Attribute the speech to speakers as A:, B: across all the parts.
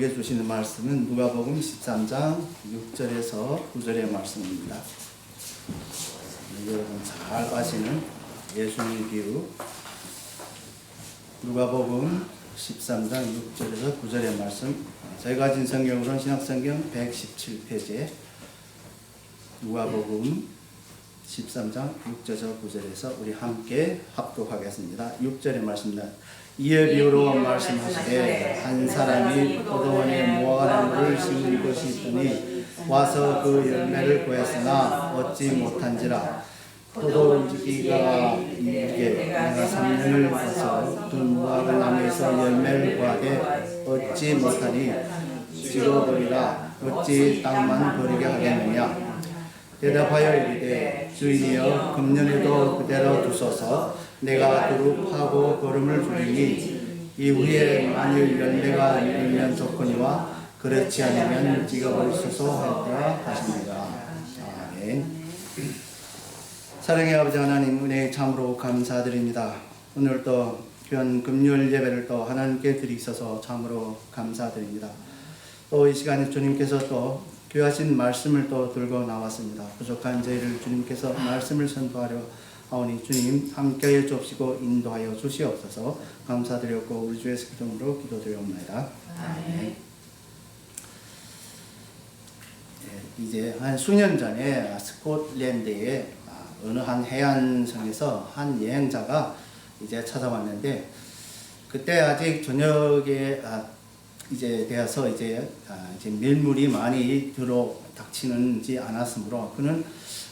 A: 우리에게 주시는 말씀은 누가복음 13장 6절에서 9절의 말씀입니다. 여러분 잘 아시는 예수님 비유 누가복음 13장 6절에서 9절의 말씀, 제가 가진 성경으로는 신약성경 117페이지에 누가복음 13장 6절에서 9절에서 우리 함께 합독하겠습니다. 6절의 말씀입니다. 이에 비유로 말씀하시되 한 사람이 포도원에 무화과 나무를 심은 것이 있더니 와서 그 열매를 구했으나 얻지 못한지라. 포도원지기가 이르되 내가 3년을 가서 두 무화과 나무에서 열매를 구하되 얻지 못하니 찍어버리라. 어찌 땅만 버리게 하겠느냐. 대답하여 이르되 주인이여 금년에도 그대로 두소서. 내가 두루 파고 거름을 주리니 이후에 만일 열매가 있으면 좋거니와 그렇지 않으면 찍어버리소서 하였더라 하십니다. 아멘. 사랑의 아버지 하나님, 은혜에 참으로 감사드립니다. 오늘 또 귀한 금요일 예배를 또 하나님께 드리셔서 참으로 감사드립니다. 또 이 시간에 주님께서 또 귀하신 말씀을 또 들고 나왔습니다. 부족한 저희를 주님께서 말씀을 선포하려 하오니 주님 함께하여 주옵시고 인도하여 주시옵소서. 감사드렸고 우리 주 예수 이름으로 기도드리옵나이다. 아멘. 이제 한 수년 전에 스코틀랜드의 어느 한 해안성에서 한 여행자가 이제 찾아왔는데, 그때 아직 저녁에 이제 되어서 이제 밀물이 많이 들어 닥치는지 않았으므로 그는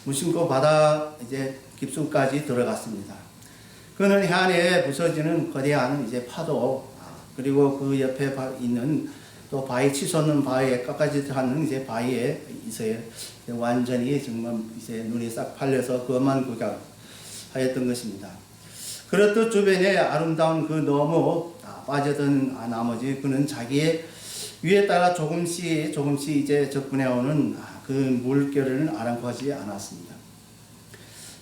A: 무심코 바다 이제 깊숙까지 들어갔습니다. 그는 해안에 부서지는 거대한 이제 파도, 그리고 그 옆에 있는 또 바위, 치솟는 바위에 깎아지듯 하는 이제 바위에 이제 완전히 정말 이제 눈이 싹 팔려서 그것만 구경하였던 것입니다. 그렇듯 주변에 아름다운 그 너무 빠져든 나머지 그는 자기의 위에 따라 조금씩 이제 접근해오는 그 물결을 아랑곳하지 않았습니다.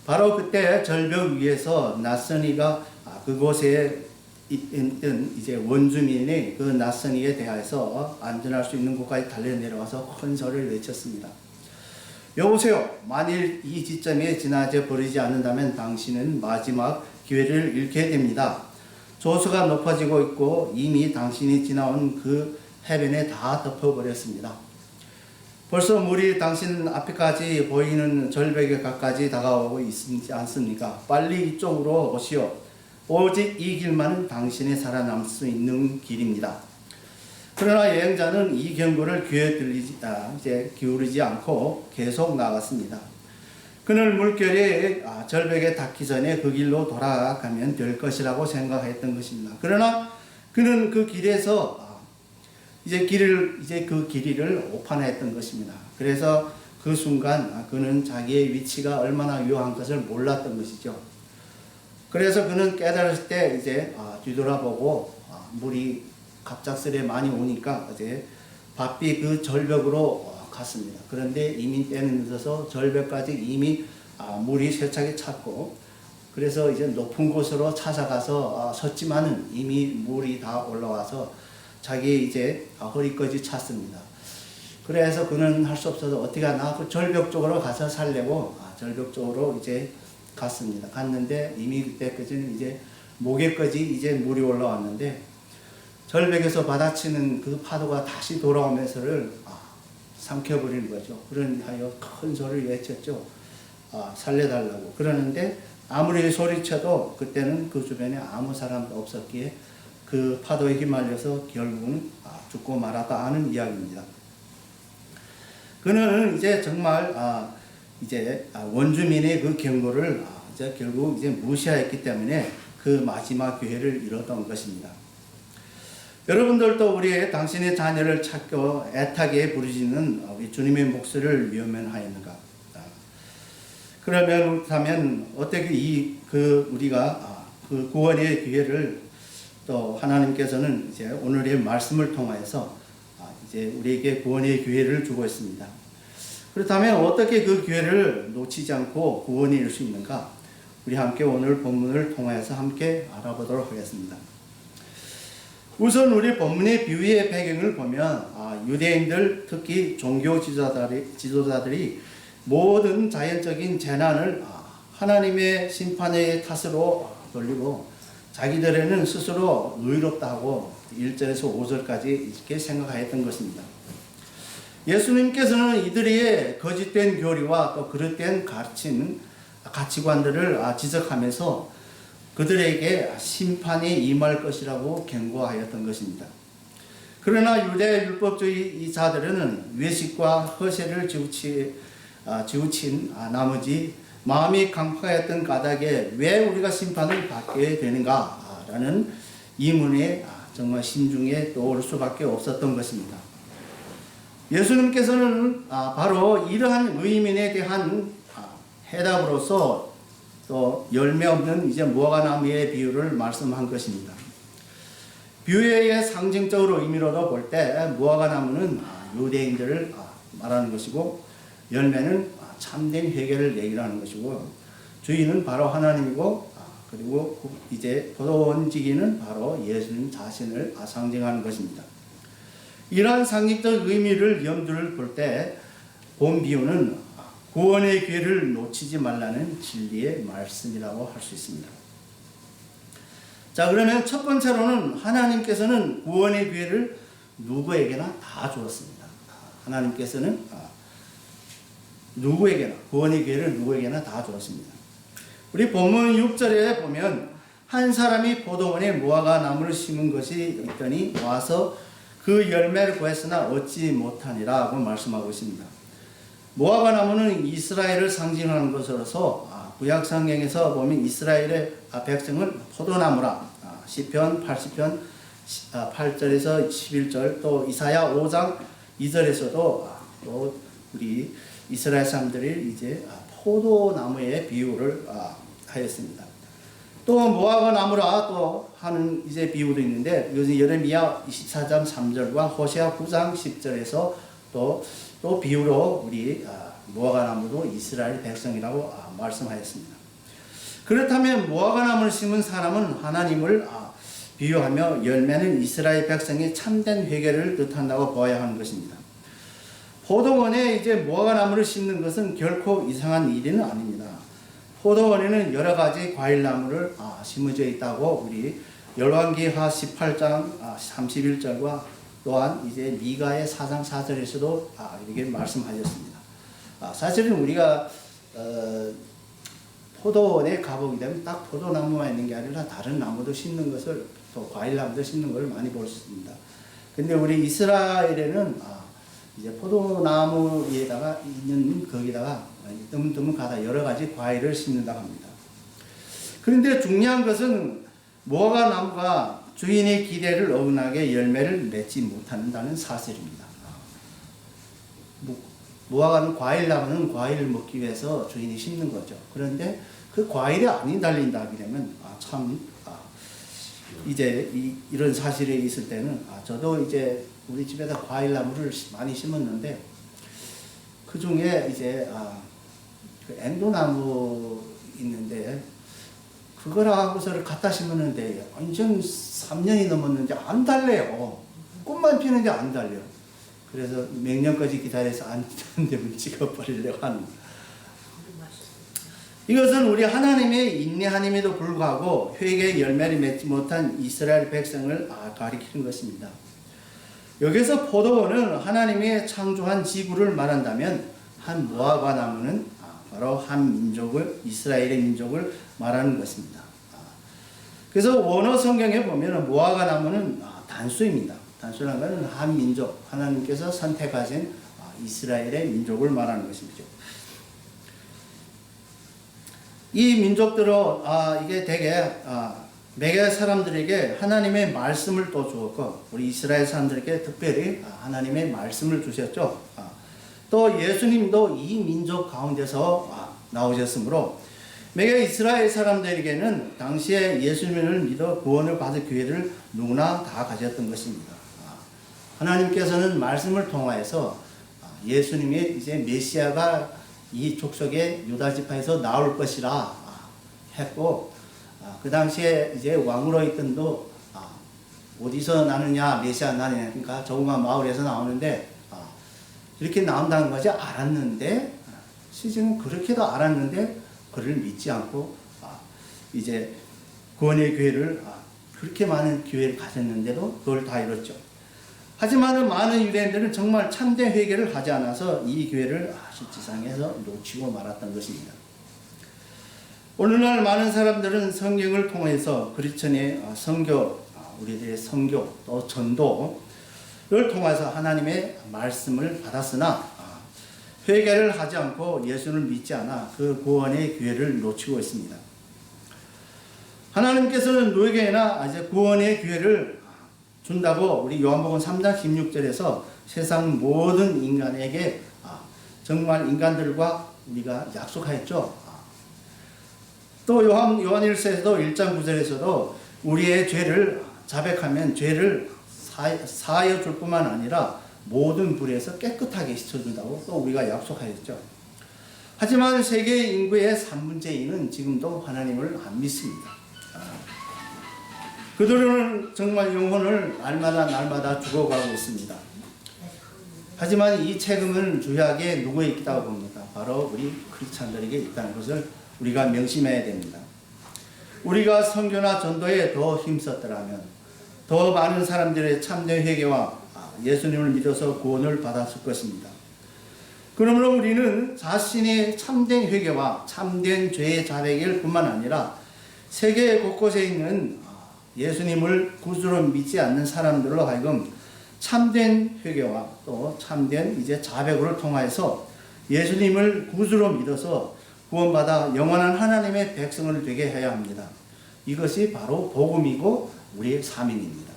A: 바로 그때 절벽 위에서 낯선 이가 그곳에 있던 이제 원주민의 그 낯선 이에 대하여서 안전할 수 있는 곳까지 달려내려와서 큰 소리를 외쳤습니다. 여보세요. 만일 이 지점에 지나쳐 버리지 않는다면 당신은 마지막 기회를 잃게 됩니다. 조수가 높아지고 있고 이미 당신이 지나온 그 해변에 다 덮어버렸습니다. 벌써 물이 당신 앞에까지 보이는 절벽에 가까이 다가오고 있지 않습니까? 빨리 이쪽으로 오시오. 오직 이 길만은 당신이 살아남을 수 있는 길입니다. 그러나 여행자는 이 경고를 귀에 기울이지 않고 계속 나갔습니다. 그는 물결이 절벽에 닿기 전에 그 길로 돌아가면 될 것이라고 생각했던 것입니다. 그러나 그는 그 길에서 그 길이를 오판했던 것입니다. 그래서 그 순간 그는 자기의 위치가 얼마나 위험한 것을 몰랐던 것이죠. 그래서 그는 깨달았을 때 이제 뒤돌아보고 물이 갑작스레 많이 오니까 이제 바삐 그 절벽으로 갔습니다. 그런데 이미 때는 늦어서 절벽까지 이미 물이 세차게 찼고, 그래서 이제 높은 곳으로 찾아가서 섰지만은 이미 물이 다 올라와서 자기 이제 허리까지 찼습니다. 그래서 그는 할 수 없어서 어떻게 하나 그 절벽 쪽으로 가서 살려고 절벽 쪽으로 이제 갔습니다. 갔는데 이미 그때까지는 이제 목에까지 이제 물이 올라왔는데 절벽에서 받아치는 그 파도가 다시 돌아오면서를 삼켜버리는 거죠. 그러하여 큰 소리를 외쳤죠. 살려달라고. 그러는데 아무리 소리쳐도 그때는 그 주변에 아무 사람도 없었기에 그 파도에 휘말려서 결국은 죽고 말았다 하는 이야기입니다. 그는 이제 정말 원주민의 그 경고를 이제 결국 이제 무시하였기 때문에 그 마지막 기회를 잃었던 것입니다. 여러분들도 우리의 당신의 자녀를 찾고 애타게 부르짖는 우리 주님의 목소리를 외면하였는가? 그러면 어떻게 우리가 그 구원의 기회를 또 하나님께서는 이제 오늘의 말씀을 통하여서 이제 우리에게 구원의 기회를 주고 있습니다. 그렇다면 어떻게 그 기회를 놓치지 않고 구원을 이룰 수 있는가? 우리 함께 오늘 본문을 통하여서 함께 알아보도록 하겠습니다. 우선 우리 본문의 비유의 배경을 보면 유대인들 특히 종교 지도자들이 모든 자연적인 재난을 하나님의 심판의 탓으로 돌리고 자기들에는 스스로 의롭다 하고 1절에서 5절까지 이렇게 생각하였던 것입니다. 예수님께서는 이들의 거짓된 교리와 또 그릇된 가치관들을 지적하면서 그들에게 심판이 임할 것이라고 경고하였던 것입니다. 그러나 유대 율법주의자들은 외식과 허세를 지우친 나머지 마음이 강팍했던 까닭에 왜 우리가 심판을 받게 되는가라는 이문에 정말 심중에 떠오를 수밖에 없었던 것입니다. 예수님께서는 바로 이러한 의민에 대한 해답으로서 또 열매 없는 이제 무화과나무의 비유를 말씀한 것입니다. 비유의 상징적으로 의미로도 볼 때 무화과나무는 유대인들을 말하는 것이고 열매는 참된 회개를 얘기하는 것이고 주인은 바로 하나님이고 그리고 이제 포도원지기는 바로 예수님 자신을 상징하는 것입니다. 이러한 상징적 의미를 염두를 볼 때 본 비유는 구원의 기회를 놓치지 말라는 진리의 말씀이라고 할 수 있습니다. 자, 그러면 첫 번째로는 하나님께서는 구원의 기회를 누구에게나 다 주었습니다. 하나님께서는 누구에게나 구원의 기회를 누구에게나 다 주었습니다. 우리 본문 6절에 보면 한 사람이 포도원에 무화과 나무를 심은 것이 있더니 와서 그 열매를 구했으나 얻지 못하니라 고 말씀하고 있습니다. 무화과 나무는 이스라엘을 상징하는 것으로서 구약 성경에서 보면 이스라엘의 백성을 포도나무라 시편 80편 8절에서 11절 또 이사야 5장 2절에서도 또 우리 이스라엘 사람들이 이제 포도나무의 비유를 하였습니다. 또 무화과 나무라 또 하는 이제 비유도 있는데 이것은 예레미야 24장 3절과 호세아 9장 10절에서 또 비유로 우리 무화과 나무도 이스라엘 백성이라고 말씀하였습니다. 그렇다면 무화과 나무를 심은 사람은 하나님을 비유하며 열매는 이스라엘 백성의 참된 회개를 뜻한다고 보아야 하는 것입니다. 포도원에 이제 무화과 나무를 심는 것은 결코 이상한 일은 아닙니다. 포도원에는 여러 가지 과일나무를 심어져 있다고 우리 열왕기하 18장 31절과 또한 이제 미가의 4장 4절에서도 이렇게 말씀하셨습니다. 사실은 우리가 포도원에 가보게 되면 딱 포도나무만 있는 게 아니라 다른 나무도 심는 것을 또 과일나무도 심는 걸 많이 볼 수 있습니다. 근데 우리 이스라엘에는 이제 포도나무 위에다가 있는 거기다가 드문드문 가다 여러 가지 과일을 심는다고 합니다. 그런데 중요한 것은 무화과 나무가 주인의 기대를 어긋나게 열매를 맺지 못한다는 사실입니다. 무화과는 과일나무는 과일을 먹기 위해서 주인이 심는 거죠. 그런데 그 과일이 아닌 달린다 하게 되면 이제 이런 사실이 있을 때는 저도 이제 우리 집에다 과일나무를 많이 심었는데 그 중에 이제 그 엔도나무 있는데 그거라 하고서를 갖다 심었는데 완전 3년이 넘었는데 안 달래요. 꽃만 피는데 안 달려. 그래서 몇 년까지 기다려서 안 되면 찍어버리려고 하는. 이것은 우리 하나님의 인내하님에도 불구하고 회개의 열매를 맺지 못한 이스라엘 백성을 가리키는 것입니다. 여기서 포도원은 하나님의 창조한 지구를 말한다면 한 무화과 나무는 바로 한 민족을 이스라엘의 민족을 말하는 것입니다. 그래서 원어 성경에 보면 무화과 나무는 단수입니다. 단수라는 것은 한 민족, 하나님께서 선택하신 이스라엘의 민족을 말하는 것이죠. 이 민족들은 이게 되게 매개 사람들에게 하나님의 말씀을 또 주었고 우리 이스라엘 사람들에게 특별히 하나님의 말씀을 주셨죠. 또 예수님도 이 민족 가운데서 나오셨으므로 매개 이스라엘 사람들에게는 당시에 예수님을 믿어 구원을 받을 기회를 누구나 다 가졌던 것입니다. 하나님께서는 말씀을 통하여서 예수님의 이제 메시아가 이 족속의 유다 지파에서 나올 것이라 했고 그 당시에 이제 왕으로 있던 어디서 나느냐, 메시아 나느냐, 그러니까 조그만 마을에서 나오는데 이렇게 나온다는 것이 알았는데 시즌은 그렇게도 알았는데 그를 믿지 않고 이제 구원의 교회를 그렇게 많은 교회를 가졌는데도 그걸 다 잃었죠. 하지만 많은 유대인들은 정말 참된 회개를 하지 않아서 이 교회를 실지상에서 놓치고 말았던 것입니다. 오늘날 많은 사람들은 성경을 통해서 크리스천의 선교, 우리들의 선교 또 전도를 통해서 하나님의 말씀을 받았으나 회개를 하지 않고 예수를 믿지 않아 그 구원의 기회를 놓치고 있습니다. 하나님께서는 누구에게나 이제 구원의 기회를 준다고 우리 요한복음 3장 16절에서 세상 모든 인간에게 정말 인간들과 우리가 약속하였죠. 또 요한일서에서도 1장 9절에서도 우리의 죄를 자백하면 죄를 사하여 줄 뿐만 아니라 모든 불에서 깨끗하게 씻어준다고 또 우리가 약속하였죠. 하지만 세계 인구의 3분의 2는 지금도 하나님을 안 믿습니다. 그들은 정말 영혼을 날마다 죽어가고 있습니다. 하지만 이 책임은 주약에 누구에 있다고 봅니까? 바로 우리 크리스찬들에게 있다는 것을 우리가 명심해야 됩니다. 우리가 선교나 전도에 더 힘썼더라면 더 많은 사람들의 참된 회개와 예수님을 믿어서 구원을 받았을 것입니다. 그러므로 우리는 자신의 참된 회개와 참된 죄의 자백일 뿐만 아니라 세계 곳곳에 있는 예수님을 구주로 믿지 않는 사람들로 하여금 참된 회개와 또 참된 이제 자백을 통하여서 예수님을 구주로 믿어서 구원받아 영원한 하나님의 백성을 되게 해야 합니다. 이것이 바로 복음이고 우리의 사명입니다.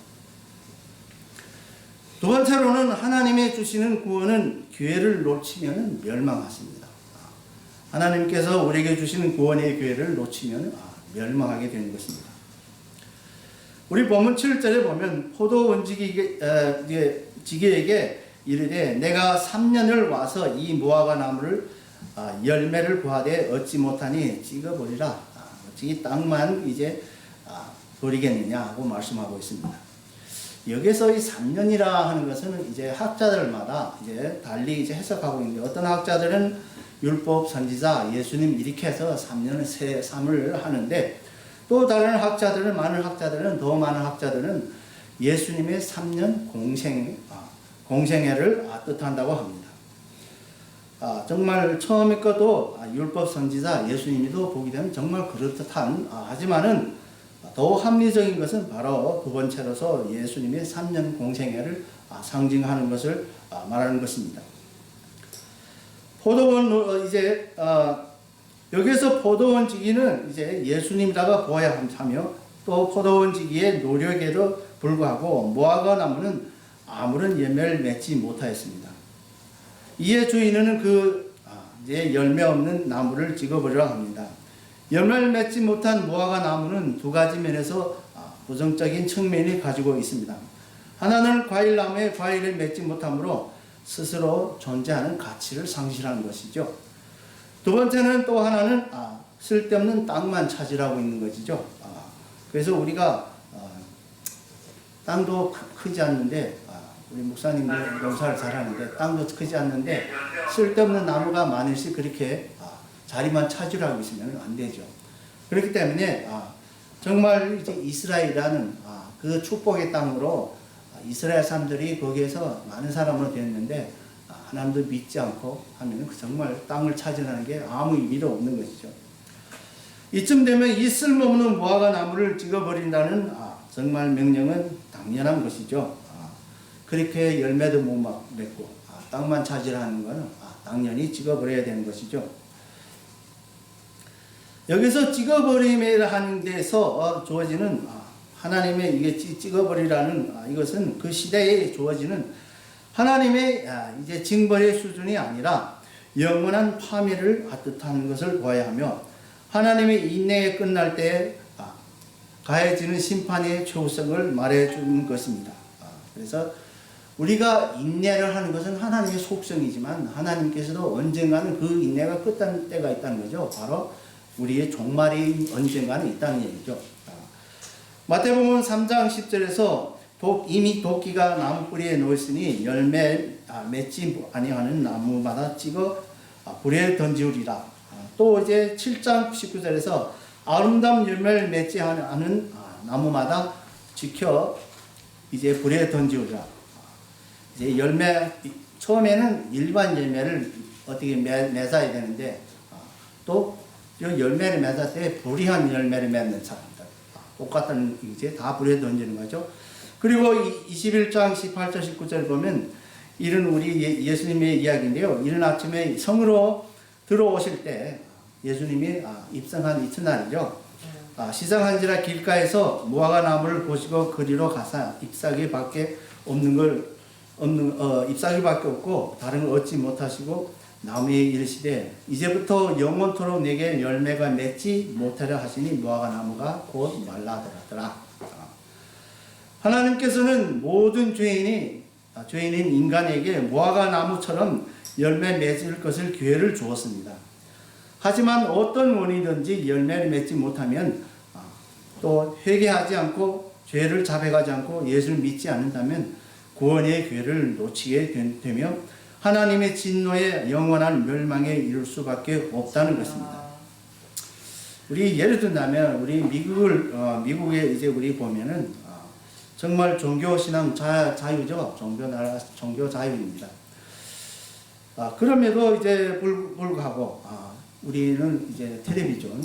A: 두 번째로는 하나님의 주시는 구원은 기회를 놓치면 멸망하십니다. 하나님께서 우리에게 주시는 구원의 기회를 놓치면 멸망하게 되는 것입니다. 우리 본문 7절에 보면 포도원 지기에게 이르되 내가 3년을 와서 이 무화과 나무를 열매를 구하되 얻지 못하니 찍어버리라. 어찌 땅만 이제 버리겠느냐 하고 말씀하고 있습니다. 여기서 이 3년이라 하는 것은 이제 학자들마다 이제 달리 이제 해석하고 있는데 어떤 학자들은 율법 선지자 예수님 일으켜서 3년을 세삼을 하는데 또 다른 학자들은 더 많은 학자들은 예수님의 3년 공생애를 뜻한다고 합니다. 정말 처음에 것도 율법 선지자 예수님이도 보게 되면 정말 그럴듯한 하지만은 더 합리적인 것은 바로 두 번째로서 예수님의 3년 공생애를 상징하는 것을 말하는 것입니다. 포도원 이제 여기서 포도원 지기는 이제 예수님이라고 보아야 하며 또 포도원 지기의 노력에도 불구하고 무화과 나무는 아무런 열매를 맺지 못하였습니다. 이에 주인은 이제 열매 없는 나무를 찍어버리라 합니다. 열매를 맺지 못한 무화과 나무는 두 가지 면에서 부정적인 측면이 가지고 있습니다. 하나는 과일나무의 과일을 맺지 못함으로 스스로 존재하는 가치를 상실하는 것이죠. 두 번째는 또 하나는 쓸데없는 땅만 차지하고 있는 것이죠. 그래서 우리가 땅도 크지 않는데 우리 목사님들 농사를 잘하는데 땅도 크지 않는데 쓸데없는 나무가 많을시 그렇게 자리만 차지하고 있으면 안 되죠. 그렇기 때문에 정말 이제 이스라엘이라는 그 축복의 땅으로 이스라엘 사람들이 거기에서 많은 사람으로 되었는데 하나님도 믿지 않고 하면 정말 땅을 차지하는 게 아무 의미도 없는 것이죠. 이쯤 되면 이 쓸모없는 무화과 나무를 찍어버린다는 정말 명령은 당연한 것이죠. 그렇게 열매도 못 맺고 땅만 차지하는 것은 당연히 찍어버려야 되는 것이죠. 여기서 찍어버림이라는 데서 주어지는 하나님의 이게 찍어버리라는 이것은 그 시대에 주어지는 하나님의 이제 징벌의 수준이 아니라 영원한 파멸을 뜻하는 것을 보아야 하며 하나님의 인내에 끝날 때 가해지는 심판의 최후성을 말해주는 것입니다. 그래서 우리가 인내를 하는 것은 하나님의 속성이지만 하나님께서도 언젠가는 그 인내가 끝날 때가 있다는 거죠. 바로 우리의 종말이 언젠가는 있다는 얘기죠. 마태복음 3장 10절에서 이미 도끼가 나무 뿌리에 놓였으니 열매 맺지 아니하는 나무마다 찍어 불에 던지우리라. 또 이제 7장 19절에서 아름다운 열매를 맺지 않은 나무마다 지켜 이제 불에 던지우리라. 이제 열매 처음에는 일반 열매를 어떻게 맺어야 되는데 또 열매를 맺을 때 불이한 열매를 맺는 사람들 똑같은 이제 다 불에 던지는 거죠. 그리고 21장 18절 19절 보면 이런 우리 예수님의 이야기인데요. 이른 아침에 성으로 들어오실 때 예수님이 입성한 이튿날이죠. 시장한지라 길가에서 무화과 나무를 보시고 그리로 가사 잎사귀밖에 잎사귀밖에 없고 다른 걸 얻지 못하시고 나무에 이르시되 이제부터 영원토록 내게 열매가 맺지 못하려 하시니 무화과 나무가 곧 말라들었더라. 하나님께서는 모든 죄인인 인간에게 무화과 나무처럼 열매 맺을 것을 기회를 주었습니다. 하지만 어떤 원인이든지 열매를 맺지 못하면 또 회개하지 않고 죄를 자백하지 않고 예수를 믿지 않는다면 구원의 기회를 놓치게 되며 하나님의 진노의 영원한 멸망에 이를 수밖에 없다는 것입니다. 우리 예를 든다면 우리 미국에 이제 우리 보면은 정말 종교 신앙 자유죠. 종교 자유입니다. 그럼에도 이제 불구하고 우리는 이제 텔레비전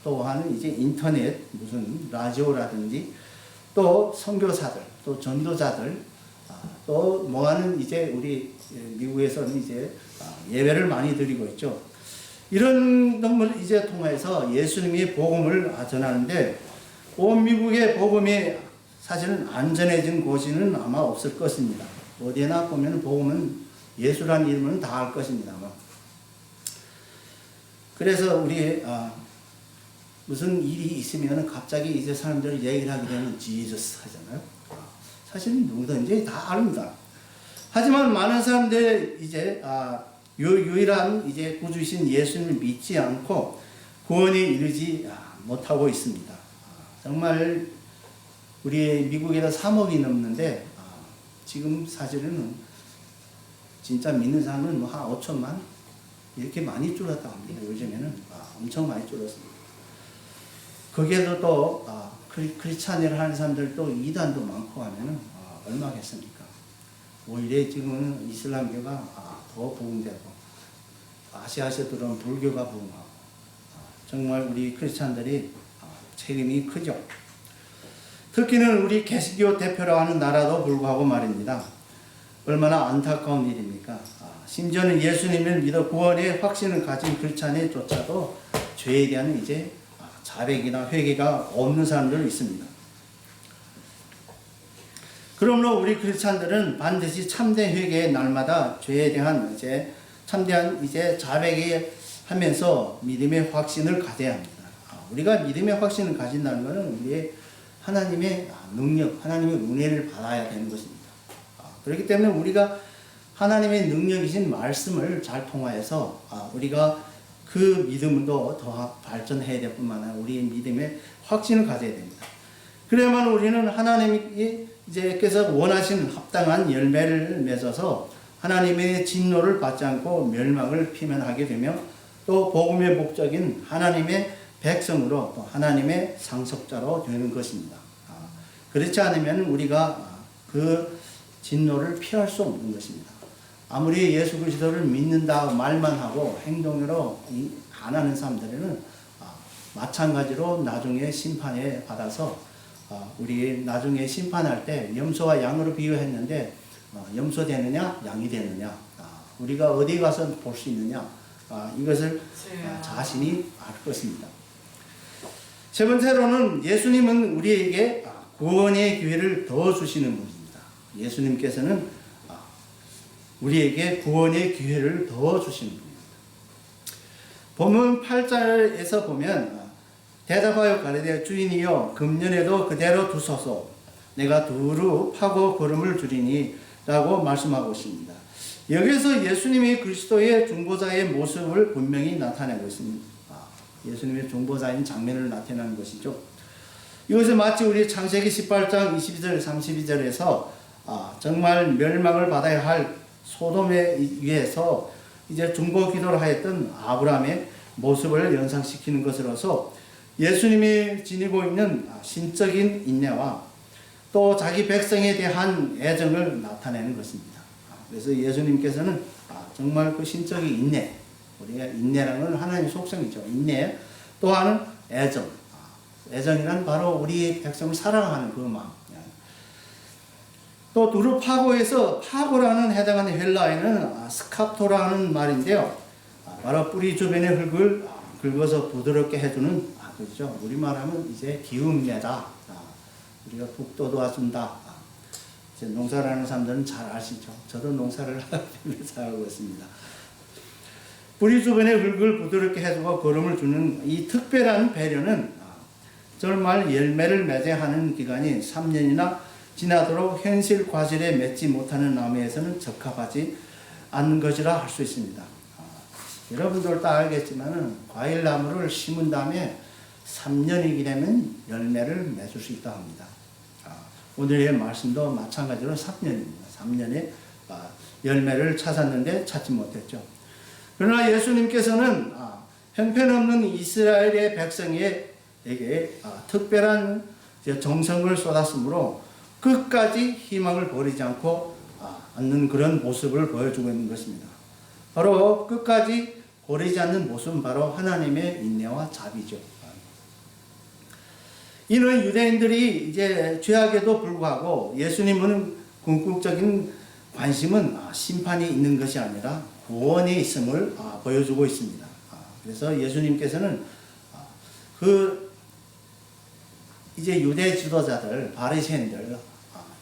A: 또한 이제 인터넷 무슨 라디오라든지 또 선교사들 또 전도자들 또 뭐하는 이제 우리 미국에서는 이제 예배를 많이 드리고 있죠. 이런 것을 이제 통해서 예수님의 복음을 전하는데 온 미국의 복음이 사실은 안전해진 곳은 아마 없을 것입니다. 어디나 보면 복음은 예수라는 이름은 다 알 것입니다. 아마. 그래서 우리 무슨 일이 있으면 갑자기 이제 사람들이 얘기를 하게 되면 지저스 하잖아요. 사실 누구든지 다 압니다. 하지만 많은 사람들이 이제 유일한 이제 구주이신 예수님을 믿지 않고 구원에 이르지 못하고 있습니다. 정말 우리 미국에도 3억이 넘는데 지금 사실은 진짜 믿는 사람은 뭐 한 5천만 이렇게 많이 줄었다고 합니다. 요즘에는 엄청 많이 줄었습니다. 거기에도 또 크리스찬을 하는 사람들도 이단도 많고 하면은 얼마겠습니까? 오히려 지금은 이슬람교가 더 부흥되고 아시아에서 들어온 불교가 부흥하고 정말 우리 크리스찬들이 책임이 크죠. 특히는 우리 개신교 대표라고 하는 나라도 불구하고 말입니다. 얼마나 안타까운 일입니까? 심지어는 예수님을 믿어 구원의 확신을 가진 크리스찬에조차도 죄에 대한 이제 자백이나 회개가 없는 사람들이 있습니다. 그러므로 우리 크리스찬들은 반드시 참된 회개의 날마다 죄에 대한 이제 참된 이제 자백에 하면서 믿음의 확신을 가져야 합니다. 우리가 믿음의 확신을 가진다는 것은 우리의 하나님의 능력, 하나님의 은혜를 받아야 되는 것입니다. 그렇기 때문에 우리가 하나님의 능력이신 말씀을 잘 통하여서 우리가 그 믿음도 더 발전해야 될 뿐만 아니라 우리의 믿음의 확신을 가져야 됩니다. 그래야만 우리는 하나님이 이제께서 원하시는 합당한 열매를 맺어서 하나님의 진노를 받지 않고 멸망을 피면하게 되며 또 복음의 목적인 하나님의 백성으로 또 하나님의 상속자로 되는 것입니다. 그렇지 않으면 우리가 그 진노를 피할 수 없는 것입니다. 아무리 예수 그리스도를 믿는다 말만 하고 행동으로 안 하는 사람들은 마찬가지로 나중에 심판에 받아서 우리 나중에 심판할 때 염소와 양으로 비유했는데 염소 되느냐 양이 되느냐 우리가 어디 가서 볼 수 있느냐 이것을 자신이 알 것입니다. 세 번째로는 예수님은 우리에게 구원의 기회를 더 주시는 분입니다. 예수님께서는 우리에게 구원의 기회를 더 주시는 분입니다. 본문 8절에서 보면 대답하여 가로되 주인이여 금년에도 그대로 두소서 내가 두루 파고 걸음을 줄이니 라고 말씀하고 있습니다. 여기서 예수님이 그리스도의 중보자의 모습을 분명히 나타내고 있습니다. 예수님의 중보자인 장면을 나타내는 것이죠. 이것은 마치 우리 창세기 18장 22절 32절에서 정말 멸망을 받아야 할 소돔에 위해서 이제 중보 기도를 하였던 아브라함의 모습을 연상시키는 것으로서 예수님이 지니고 있는 신적인 인내와 또 자기 백성에 대한 애정을 나타내는 것입니다. 그래서 예수님께서는 정말 그 신적인 인내, 우리가 인내라는 건 하나님의 속성이죠. 인내, 또한 애정. 애정이란 바로 우리 백성을 사랑하는 그 마음. 또 두루파고에서 파고라는 해당하는 헬라어에는 스카토라는 말인데요. 바로 뿌리 주변의 흙을 긁어서 부드럽게 해주는, 그렇죠. 우리말하면 이제 기운내다. 우리가 푹 떠도와준다. 이제 농사를 하는 사람들은 잘 아시죠. 저도 농사를 하면서 하고 있습니다. 뿌리 주변의 흙을 부드럽게 해주고 거름을 주는 이 특별한 배려는 정말 열매를 맺어야 하는 기간이 3년이나 지나도록 현실 과실에 맺지 못하는 나무에서는 적합하지 않는 것이라 할 수 있습니다. 여러분들 다 알겠지만은 과일나무를 심은 다음에 3년이기 되면 열매를 맺을 수 있다 합니다. 오늘의 말씀도 마찬가지로 3년입니다. 3년에 열매를 찾았는데 찾지 못했죠. 그러나 예수님께서는 형편없는 이스라엘의 백성에게 특별한 정성을 쏟았으므로 끝까지 희망을 버리지 않고 않는 그런 모습을 보여주고 있는 것입니다. 바로 끝까지 버리지 않는 모습은 바로 하나님의 인내와 자비죠. 이는 유대인들이 이제 죄악에도 불구하고 예수님은 궁극적인 관심은 심판이 있는 것이 아니라 구원에 있음을 보여주고 있습니다. 그래서 예수님께서는 이제 유대 지도자들, 바리새인들,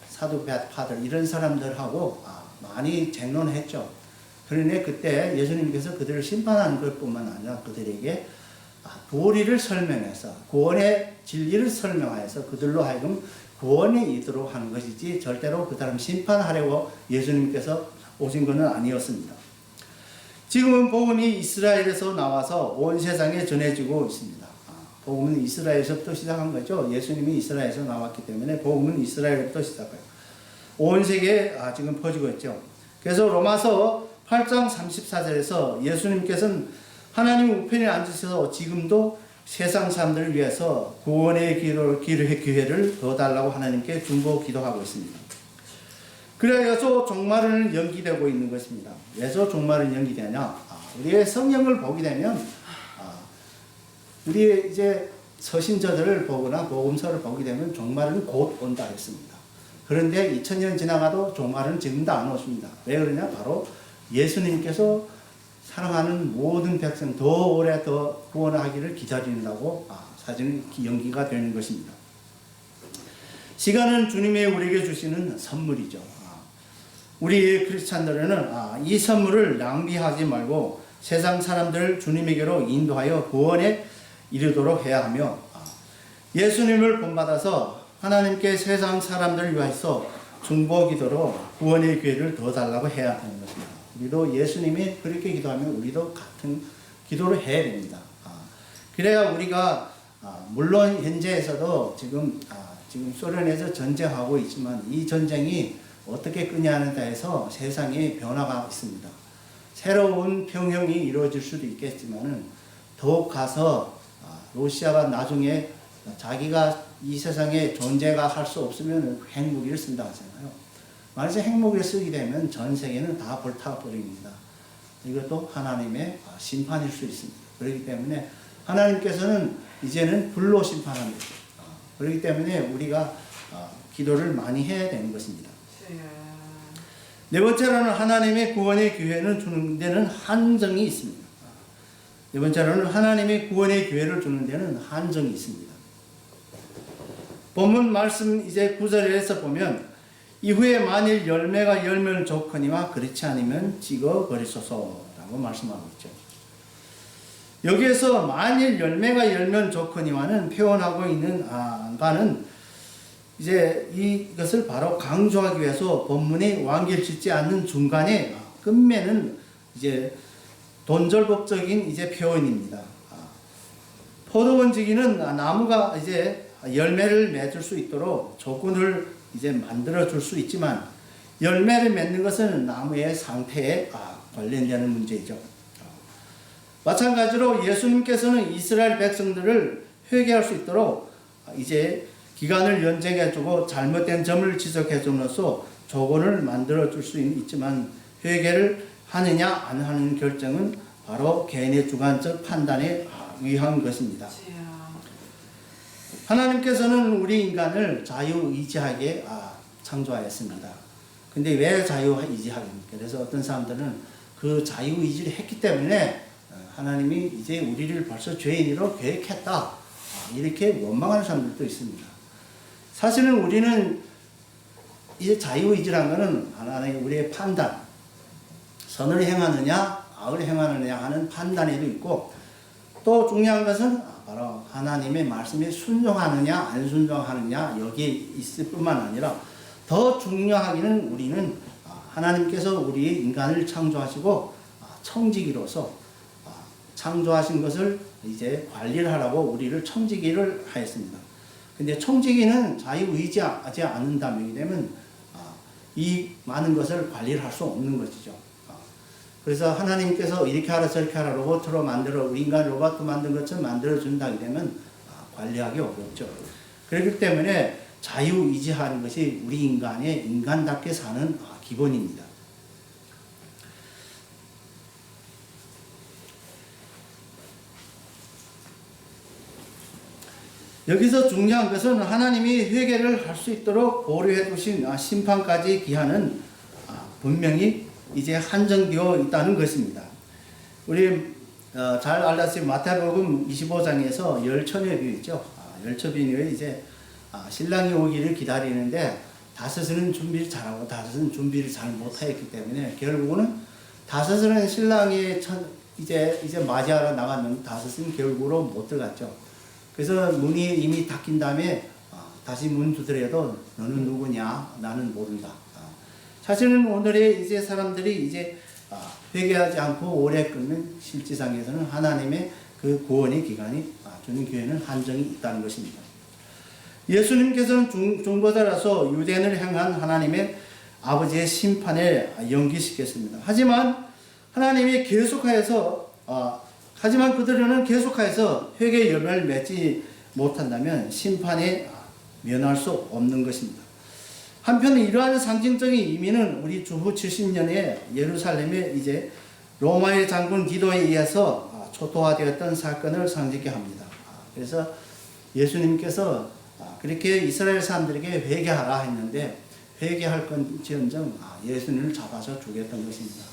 A: 사두파들 이런 사람들하고 많이 쟁론했죠. 그런데 그때 예수님께서 그들을 심판하는 것뿐만 아니라 그들에게 도리를 설명해서 구원의 진리를 설명하여서 그들로 하여금 구원에 이르도록 하는 것이지 절대로 그 사람 심판하려고 예수님께서 오신 것은 아니었습니다. 지금은 복음이 이스라엘에서 나와서 온 세상에 전해지고 있습니다. 복음은 이스라엘에서부터 시작한 거죠. 예수님이 이스라엘에서 나왔기 때문에 복음은 이스라엘부터 시작해요. 온 세계에 지금 퍼지고 있죠. 그래서 로마서 8장 34절에서 예수님께서는 하나님 우편에 앉으셔서 지금도 세상 사람들을 위해서 구원의 기회를 더 달라고 하나님께 중보 기도하고 있습니다. 그래서 종말은 연기되고 있는 것입니다. 왜서 종말은 연기되냐? 우리의 성경을 보게 되면 우리의 이제 서신저들을 보거나 복음서를 보게 되면 종말은 곧 온다 했습니다. 그런데 2000년 지나가도 종말은 지금도 안 오십니다. 왜 그러냐? 바로 예수님께서 사랑하는 모든 백성 더 오래 더 구원하기를 기다린다고 사실은 연기가 되는 것입니다. 시간은 주님의 우리에게 주시는 선물이죠. 우리 크리스찬들은 이 선물을 낭비하지 말고 세상 사람들을 주님에게로 인도하여 구원에 이르도록 해야 하며 예수님을 본받아서 하나님께 세상 사람들을 위해서 중보기도로 구원의 기회를 더 달라고 해야 하는 것입니다. 우리도 예수님이 그렇게 기도하면 우리도 같은 기도를 해야 됩니다. 그래야 우리가 물론 현재에서도 지금 소련에서 전쟁하고 있지만 이 전쟁이 어떻게 끄냐는 데에서 세상에 변화가 있습니다. 새로운 평형이 이루어질 수도 있겠지만은 더욱 가서 러시아가 나중에 자기가 이 세상에 존재가 할 수 없으면 핵무기를 쓴다 하잖아요. 만약에 핵무기를 쓰게 되면 전 세계는 다 불타버립니다. 이것도 하나님의 심판일 수 있습니다. 그렇기 때문에 하나님께서는 이제는 불로 심판합니다. 그렇기 때문에 우리가 기도를 많이 해야 되는 것입니다. 네 번째로는 하나님의 구원의 기회는 주는 데는 한정이 있습니다. 네 번째로는 하나님의 구원의 기회를 주는 데는 한정이 있습니다. 본문 말씀 이제 9절에서 보면 이후에 만일 열매가 열면 좋거니와 그렇지 않으면 찍어 버리소서라고 말씀하고 있죠. 여기에서 만일 열매가 열면 좋거니와는 표현하고 있는 바는 이제 이것을 바로 강조하기 위해서 본문에 완결짓지 않는 중간에 끝맺는 이제 돈절법적인 이제 표현입니다. 포도원지기는 나무가 이제 열매를 맺을 수 있도록 조건을 이제 만들어 줄 수 있지만 열매를 맺는 것은 나무의 상태에 관련되는 문제이죠. 마찬가지로 예수님께서는 이스라엘 백성들을 회개할 수 있도록 이제 기간을 연장해주고 잘못된 점을 지적해줌으로써 조건을 만들어 줄 수 있지만 회개를 하느냐 안 하는 결정은 바로 개인의 주관적 판단에 의한 것입니다. 하나님께서는 우리 인간을 자유의지하게 창조하였습니다. 근데 왜 자유의지하입니까? 그래서 어떤 사람들은 그 자유의지를 했기 때문에 하나님이 이제 우리를 벌써 죄인으로 계획했다, 이렇게 원망하는 사람들도 있습니다. 사실은 우리는 이제 자유의지라는 것은 하나님의 우리의 판단, 선을 행하느냐 악을 행하느냐 하는 판단에도 있고, 또 중요한 것은 바로 하나님의 말씀에 순종하느냐 안 순종하느냐 여기에 있을 뿐만 아니라 더 중요하기는 우리는 하나님께서 우리 인간을 창조하시고 청지기로서 창조하신 것을 이제 관리를 하라고 우리를 청지기를 하였습니다. 근데 청지기는 자유의지하지 않는다면 되면 이 많은 것을 관리를 할 수 없는 것이죠. 그래서 하나님께서 이렇게 하라 저렇게 하라 로봇으로 만들어 우리 인간 로봇 만든 것처럼 만들어 준다게 되면 관리하기 어렵죠. 그렇기 때문에 자유의지하는 것이 우리 인간의 인간답게 사는 기본입니다. 여기서 중요한 것은 하나님이 회개를 할 수 있도록 보류해 두신 심판까지 기한은 분명히 이제 한정되어 있다는 것입니다. 우리 잘 알다시피 마태복음 25장에서 열처녀비 있죠. 열처비녀에 이제 신랑이 오기를 기다리는데 다섯은 준비를 잘하고 다섯은 준비를 잘 못하였기 때문에 결국은 다섯은 신랑이 이제 맞이하러 나갔는데 다섯은 결국으로 못 들어갔죠. 그래서 문이 이미 닫힌 다음에 다시 문 두드려도 너는 누구냐? 나는 모른다. 사실은 오늘의 이제 사람들이 이제 회개하지 않고 오래 끊는 실질상에서는 하나님의 그 구원의 기간이 주는 교회는 한정이 있다는 것입니다. 예수님께서는 중보자라서 유대인을 향한 하나님의 아버지의 심판에 연기시켰습니다. 하지만 하나님이 계속하여서 하지만 그들은 계속해서 회개의 열매를 맺지 못한다면 심판에 면할 수 없는 것입니다. 한편 이러한 상징적인 의미는 우리 주후 70년에 예루살렘에 이제 로마의 장군 디도에 의해서 초토화되었던 사건을 상징케 합니다. 그래서 예수님께서 그렇게 이스라엘 사람들에게 회개하라 했는데 회개할 건지언정 예수님을 잡아서 죽였던 것입니다.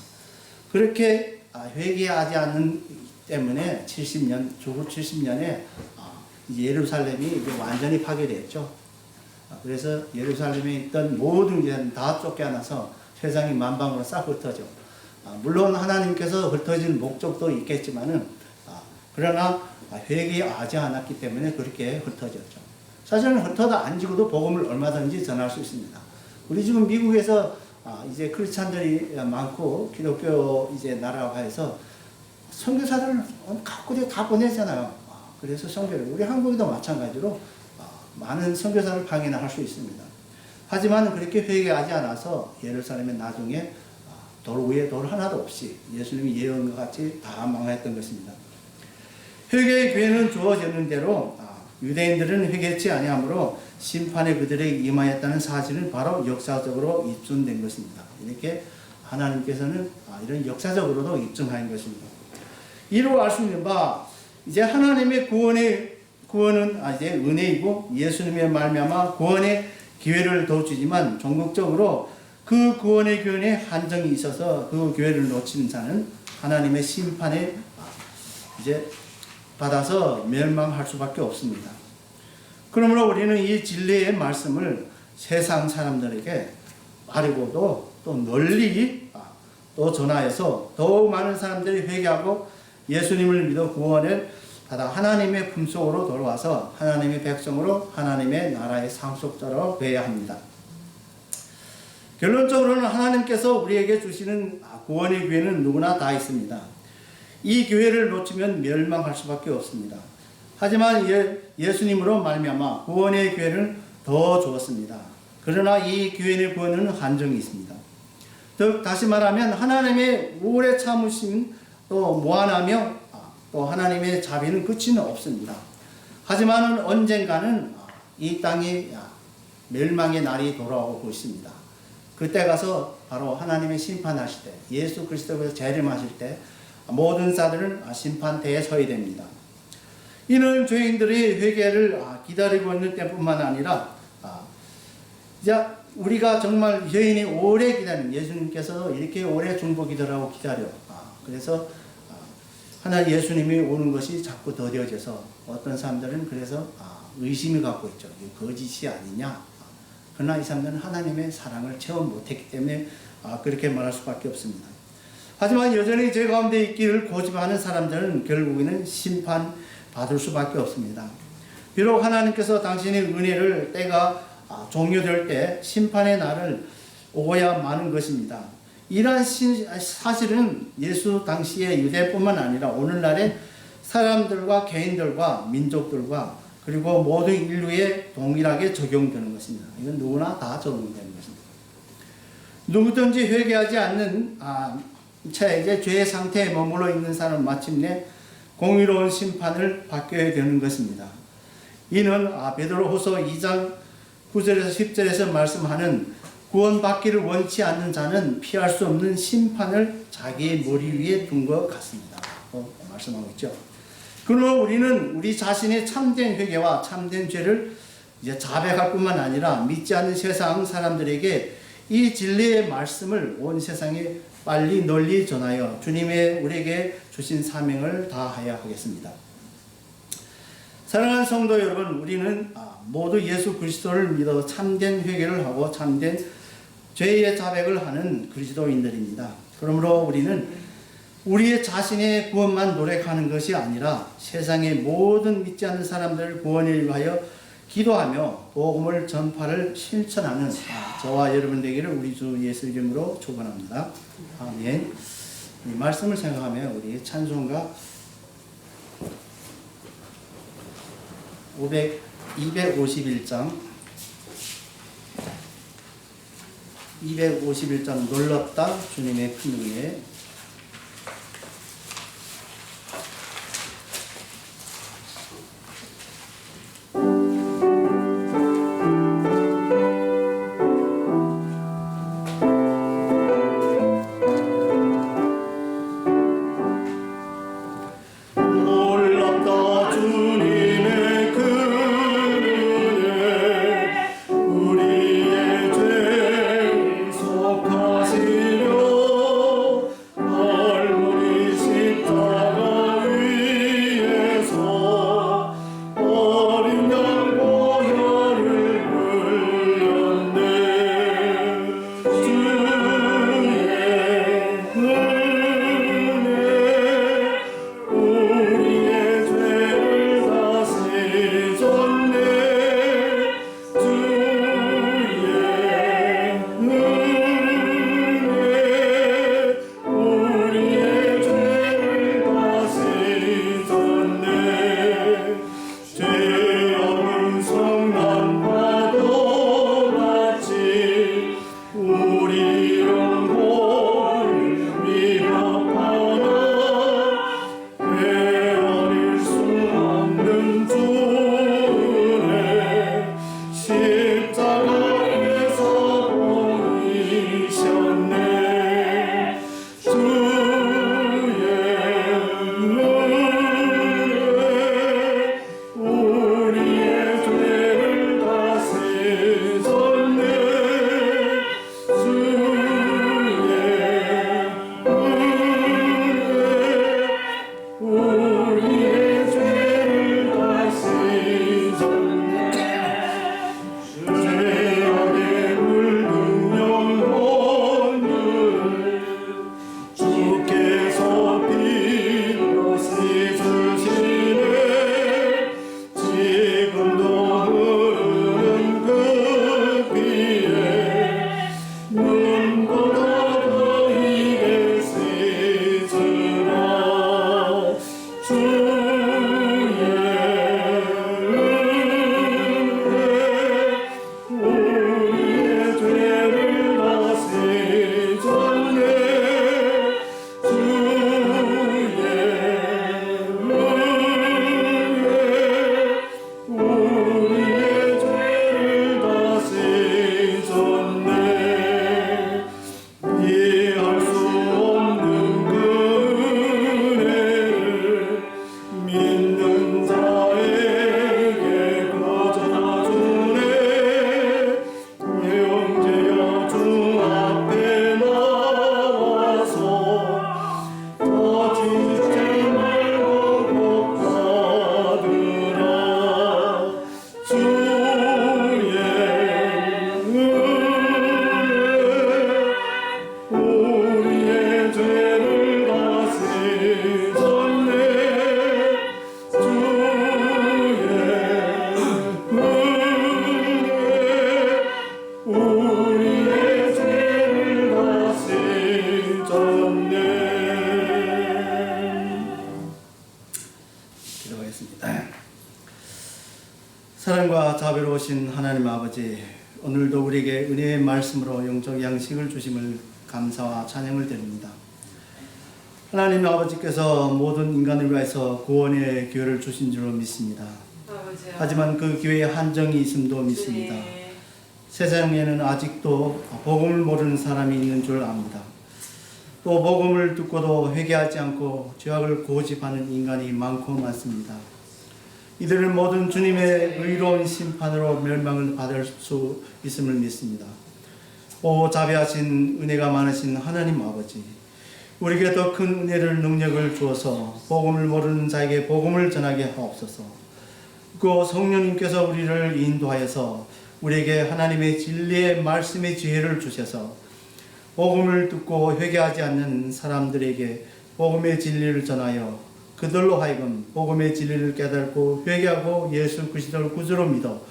A: 그렇게 회개하지 않는 때문에 70년, 주후 70년에 예루살렘이 이제 완전히 파괴됐죠. 그래서 예루살렘에 있던 모든 게 다 쫓겨나서 세상이 만방으로 싹 흩어져. 물론 하나님께서 흩어진 목적도 있겠지만은 그러나 회개하지 않았기 때문에 그렇게 흩어졌죠. 사실은 흩어도 안 지고도 복음을 얼마든지 전할 수 있습니다. 우리 지금 미국에서 이제 크리스찬들이 많고 기독교 이제 나라가 해서 선교사들을 각국에 다 보내잖아요. 그래서 선교를 우리 한국에도 마찬가지로 많은 선교사를 방해나 할 수 있습니다. 하지만 그렇게 회개하지 않아서 예루살렘에 나중에 돌 위에 돌 하나도 없이 예수님이 예언과 같이 다 망했던 것입니다. 회개의 기회는 주어지는 대로 유대인들은 회개치 아니하므로 심판에 그들에게 임하였다는 사실은 바로 역사적으로 입증된 것입니다. 이렇게 하나님께서는 이런 역사적으로도 입증한 것입니다. 이로 알 수 있는 바 이제 하나님의 구원은 이제 은혜이고 예수님의 말미암아 구원의 기회를 더 주지만 전국적으로 그 구원의 기회에 한정이 있어서 그 기회를 놓치는 자는 하나님의 심판에 이제 받아서 멸망할 수밖에 없습니다. 그러므로 우리는 이 진리의 말씀을 세상 사람들에게 바르고도 또 널리 또 전하여서 더욱 많은 사람들이 회개하고 예수님을 믿어 구원을 받아 하나님의 품속으로 돌아와서 하나님의 백성으로 하나님의 나라의 상속자로 되어야 합니다. 결론적으로는 하나님께서 우리에게 주시는 구원의 기회는 누구나 다 있습니다. 이 기회를 놓치면 멸망할 수밖에 없습니다. 하지만 예수님으로 말미암아 구원의 기회를 더 주었습니다. 그러나 이 기회의 구원은 한정이 있습니다. 즉 다시 말하면 하나님의 오래 참으심 또 무한하며 또 하나님의 자비는 끝이 없습니다. 하지만 언젠가는 이 땅이 멸망의 날이 돌아오고 있습니다. 그때 가서 바로 하나님의 심판하실 때, 예수 그리스도께서 재림하실 때 모든 자들은 심판대에 서야 됩니다. 이는 죄인들이 회개를 기다리고 있는 때뿐만 아니라 이제 우리가 정말 여인이 오래 기다린, 예수님께서 이렇게 오래 중보기도라고 기다려. 그래서 하나님 예수님이 오는 것이 자꾸 더뎌져서 어떤 사람들은 그래서 의심을 갖고 있죠. 이게 거짓이 아니냐. 그러나 이 사람들은 하나님의 사랑을 체험 못했기 때문에 그렇게 말할 수밖에 없습니다. 하지만 여전히 제 가운데 있기를 고집하는 사람들은 결국에는 심판받을 수밖에 없습니다. 비록 하나님께서 당신의 은혜를 때가 종료될 때 심판의 날을 오고야 마는 것입니다. 이러한 사실은 예수 당시의 유대뿐만 아니라 오늘날의 사람들과 개인들과 민족들과 그리고 모든 인류에 동일하게 적용되는 것입니다. 이건 누구나 다 적용되는 것입니다. 누구든지 회개하지 않는 채 이제 죄의 상태에 머물러 있는 사람은 마침내 공의로운 심판을 받게 되는 것입니다. 이는 베드로후서 2장 9절에서 10절에서 말씀하는 구원받기를 원치 않는 자는 피할 수 없는 심판을 자기의 머리 위에 둔 것 같습니다. 말씀하고 있죠. 그러나 우리는 우리 자신의 참된 회개와 참된 죄를 이제 자백할 뿐만 아니라 믿지 않는 세상 사람들에게 이 진리의 말씀을 온 세상에 빨리 널리 전하여 주님의 우리에게 주신 사명을 다하여야 하겠습니다. 사랑하는 성도 여러분, 우리는 모두 예수 그리스도를 믿어 참된 회개를 하고 참된 죄의 자백을 하는 그리스도인들입니다. 그러므로 우리는 우리의 자신의 구원만 노력하는 것이 아니라 세상의 모든 믿지 않는 사람들을 구원을 위하여 기도하며 복음을 전파를 실천하는 저와 여러분 되기를 우리 주 예수 이름으로 축원합니다. 아멘. 이 말씀을 생각하며 우리 찬송가 251장 놀랍다 주님의 큰 은혜.
B: 우리의 죄 속하시려
A: 자비로우신 하나님 아버지, 오늘도 우리에게 은혜의 말씀으로 영적 양식을 주심을 감사와 찬양을 드립니다. 하나님 아버지께서 모든 인간을 위해서 구원의 기회를 주신 줄로 믿습니다. 하지만 그 기회에 한정이 있음도 믿습니다. 세상에는 아직도 복음을 모르는 사람이 있는 줄 압니다. 또 복음을 듣고도 회개하지 않고 죄악을 고집하는 인간이 많고 많습니다. 이들은 모든 주님의 의로운 심판으로 멸망을 받을 수 있음을 믿습니다. 오 자비하신 은혜가 많으신 하나님 아버지, 우리에게 더 큰 은혜를 능력을 주어서 복음을 모르는 자에게 복음을 전하게 하옵소서. 그 성령님께서 우리를 인도하여서 우리에게 하나님의 진리의 말씀의 지혜를 주셔서 복음을 듣고 회개하지 않는 사람들에게 복음의 진리를 전하여 그들로 하여금 복음의 진리를 깨닫고 회개하고 예수 그리스도를 구주로 믿어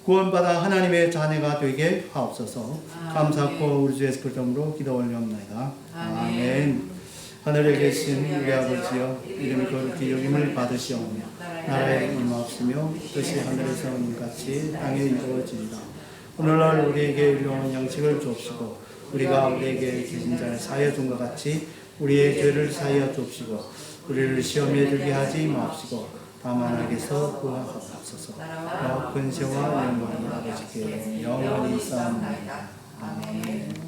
A: 구원받아 하나님의 자녀가 되게 하옵소서. 감사하고 우리 주 예수 그리스도로 기도 올려옵나이다. 아멘. 하늘에 계신 우리 아버지여, 이름이 거룩히 여김을 받으시오며 나라에 임하옵시며 뜻이 하늘에서 온 같이 땅에 이루어지리라. 오늘날 우리에게 일용할 양식을 주옵시고 우리가 우리에게 주신 자를 사하여 준 것 같이 우리의 죄를 사하여 주옵시고 우리를 시험에 들게 하지 마옵시고 다만 악에서 구하옵소서. 큰 세와 영광이 아버지께 영원히 쌓옵나이다. 아멘.